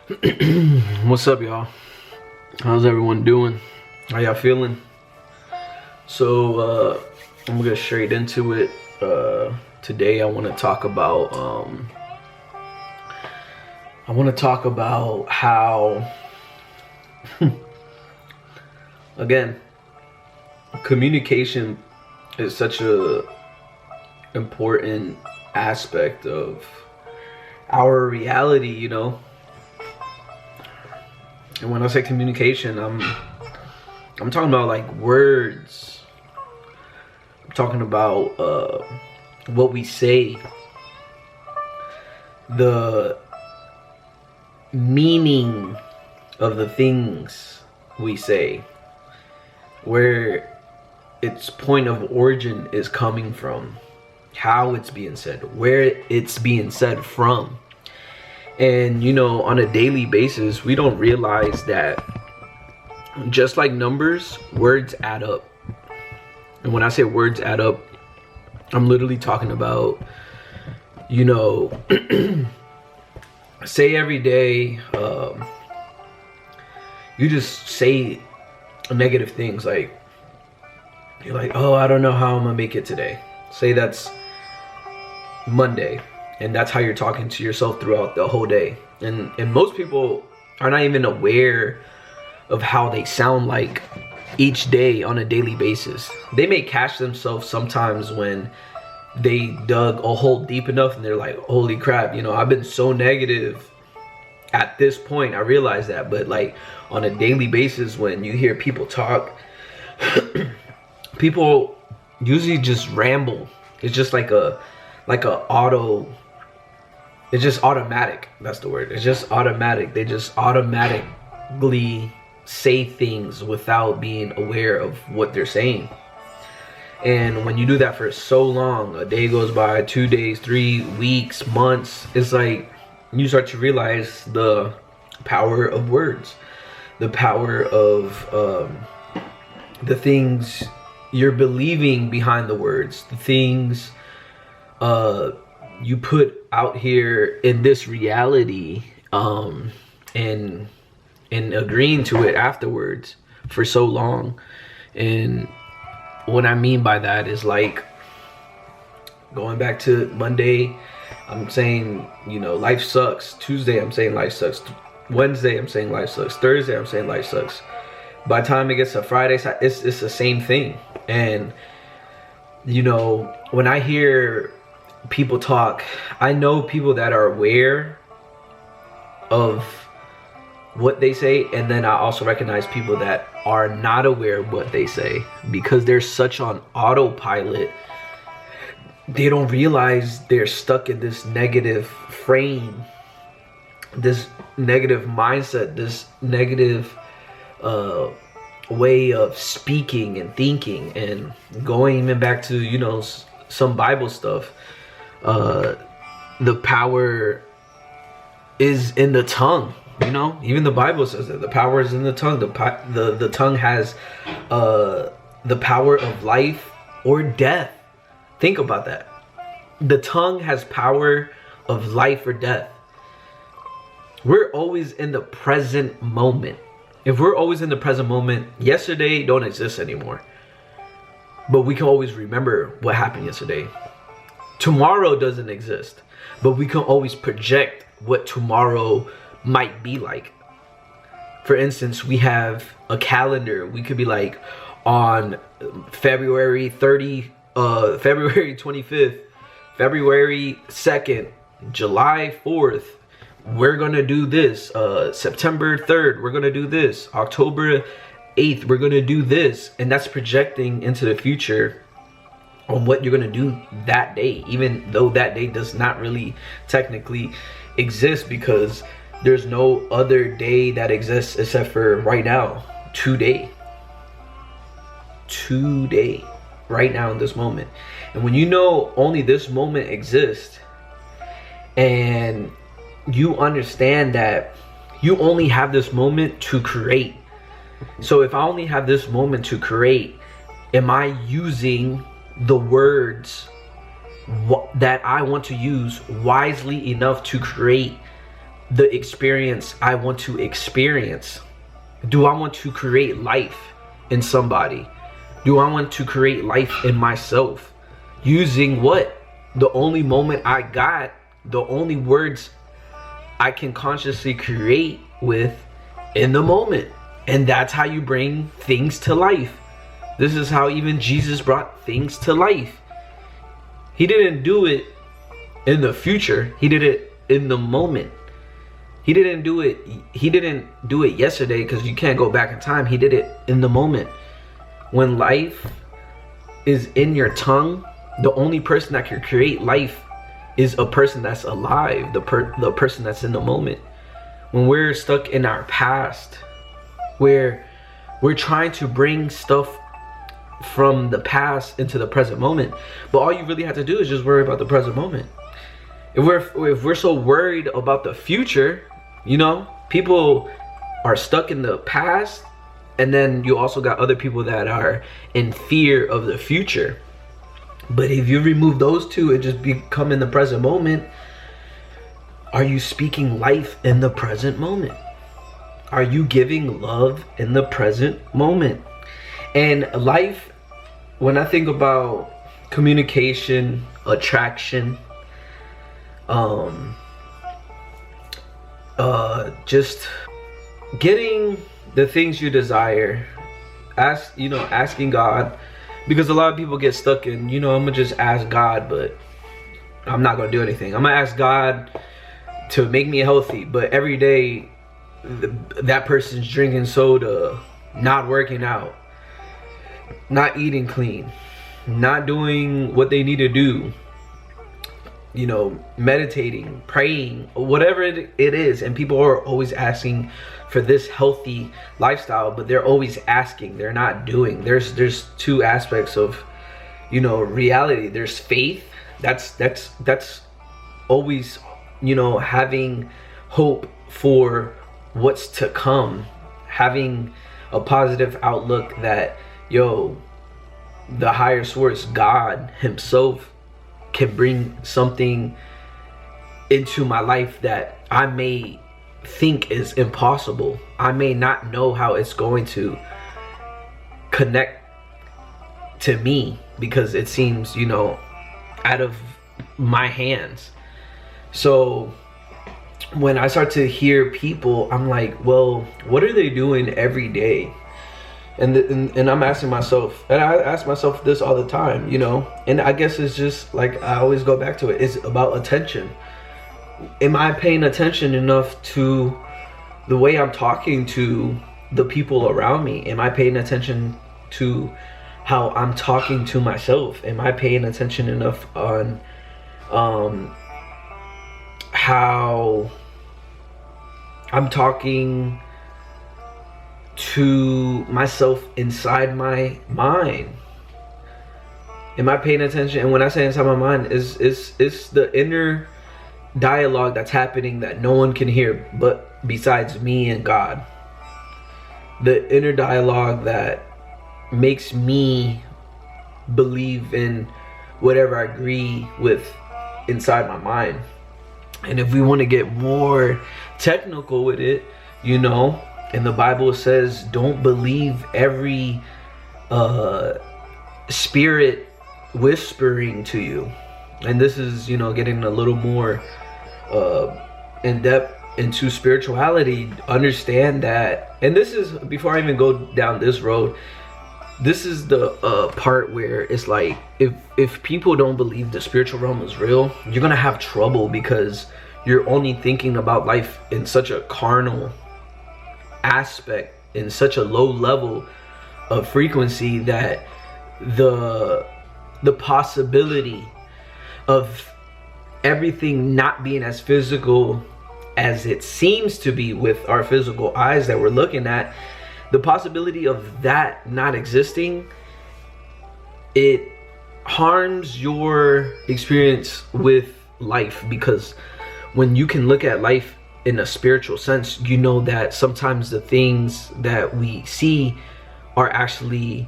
What's up, y'all? How's everyone doing? How y'all feeling? So I'm gonna get straight into it. Today I want to talk about how again, communication is such a important aspect of our reality, you know. And when I say communication, I'm talking about like words. I'm talking about what we say, the meaning of the things we say, where its point of origin is coming from, how it's being said, where it's being said from. And you know, on a daily basis, we don't realize that just like numbers, words add up. And when I say words add up, I'm literally talking about, you know, say every day, you just say negative things like, you're like, oh, I don't know how I'm gonna make it today. Say that's Monday, and that's how you're talking to yourself throughout the whole day. And most people are not even aware of how they sound like each day on a daily basis. They may catch themselves sometimes when they dug a hole deep enough and they're like, holy crap, you know, I've been so negative at this point. I realize that. But like on a daily basis, when you hear people talk, people usually just ramble. It's just it's just automatic. That's the word. It's just automatic. They just automatically say things without being aware of what they're saying. And when you do that for so long, a day goes by, 2 days, 3 weeks, months, it's like you start to realize the power of words, the power of the things you're believing behind the words, the things you put out here in this reality, and agreeing to it afterwards for so long. And what I mean by that is, like, going back to Monday, I'm saying, you know, life sucks. Tuesday, I'm saying life sucks. Wednesday, I'm saying life sucks. Thursday, I'm saying life sucks. By the time it gets to Friday, it's the same thing. And you know, when I hear people talk, I know people that are aware of what they say, and then I also recognize people that are not aware of what they say, because they're such on autopilot. They don't realize they're stuck in this negative frame, this negative mindset, this negative way of speaking and thinking. And going even back to, you know, some Bible stuff, the power is in the tongue. You know, even the Bible says that the power is in the tongue. The tongue has the power of life or death. Think about that. The tongue has power of life or death. We're always in the present moment. If we're always in the present moment, yesterday don't exist anymore. But we can always remember what happened yesterday. Tomorrow doesn't exist, but we can always project what tomorrow might be like. For instance, we have a calendar. We could be like, on February 25th, February 2nd, July 4th, we're gonna do this. September 3rd, we're gonna do this. October 8th, we're gonna do this. And that's projecting into the future on what you're gonna do that day, even though that day does not really technically exist, because there's no other day that exists except for right now. Today, right now in this moment. And when you know only this moment exists, and you understand that you only have this moment to create. So if I only have this moment to create, am I using the words that I want to use wisely enough to create the experience I want to experience? Do I want to create life in somebody? Do I want to create life in myself? Using what? The only moment I got, the only words I can consciously create with in the moment. And that's how you bring things to life. This is how even Jesus brought things to life. He didn't do it in the future. He did it in the moment. He didn't do it yesterday, because you can't go back in time. He did it in the moment. When life is in your tongue, the only person that can create life is a person that's alive, the person that's in the moment. When we're stuck in our past, where we're trying to bring stuff from the past into the present moment, but all you really have to do is just worry about the present moment. If we're so worried about the future, you know, people are stuck in the past, and then you also got other people that are in fear of the future. But if you remove those two and just become in the present moment, are you speaking life in the present moment? Are you giving love in the present moment? And life, when I think about communication, attraction, just getting the things you desire, asking God, because a lot of people get stuck in, I'm gonna just ask God, but I'm not gonna do anything. I'm gonna ask God to make me healthy, but every day that person's drinking soda, not working out, not eating clean, not doing what they need to do, meditating, praying, whatever it is. And people are always asking for this healthy lifestyle, but they're always asking, they're not doing. There's two aspects of reality. There's faith, that's always having hope for what's to come, having a positive outlook that the higher source, God himself, can bring something into my life that I may think is impossible. I may not know how it's going to connect to me, because it seems out of my hands. So when I start to hear people, I'm like, well, what are they doing every day? And I'm asking myself, and I ask myself this all the time, and I guess it's just like, I always go back to it. It's about attention. Am I paying attention enough to the way I'm talking to the people around me? Am I paying attention to how I'm talking to myself? Am I paying attention enough on how I'm talking to myself inside my mind? Am I paying attention? And when I say inside my mind, it's the inner dialogue that's happening that no one can hear but besides me and God. The inner dialogue that makes me believe in whatever I agree with inside my mind. And if we want to get more technical with it, and the Bible says, don't believe every spirit whispering to you. And this is, getting a little more in depth into spirituality. Understand that, and this is, before I even go down this road, this is the part where it's like, if people don't believe the spiritual realm is real, you're gonna have trouble, because you're only thinking about life in such a carnal aspect, in such a low level of frequency, that the possibility of everything not being as physical as it seems to be with our physical eyes that we're looking at, the possibility of that not existing, it harms your experience with life. Because when you can look at life in a spiritual sense, that sometimes the things that we see are actually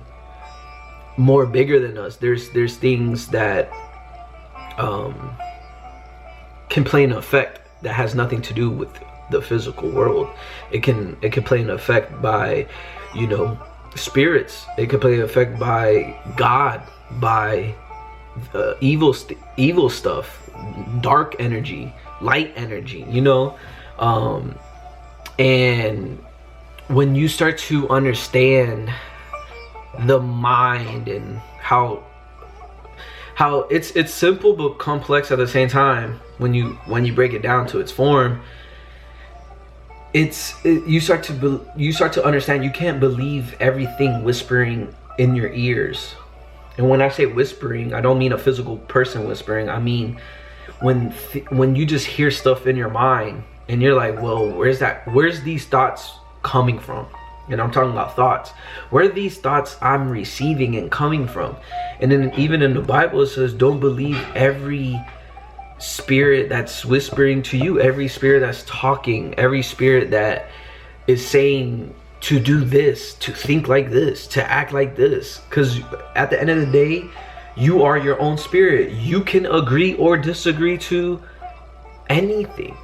more bigger than us. There's things that can play an effect that has nothing to do with the physical world. It can play an effect by, you know, spirits. It could play an effect by God, by evil stuff, dark energy, light energy, you know. And when you start to understand the mind and how it's simple but complex at the same time, when you break it down to its form, you start to understand you can't believe everything whispering in your ears. And when I say whispering, I don't mean a physical person whispering. I mean when you just hear stuff in your mind and you're like, well, where's these thoughts coming from? And I'm talking about thoughts. Where are these thoughts I'm receiving and coming from? And then even in the Bible, it says, don't believe every spirit that's whispering to you, every spirit that's talking, every spirit that is saying to do this, to think like this, to act like this. Because at the end of the day, you are your own spirit. You can agree or disagree to anything.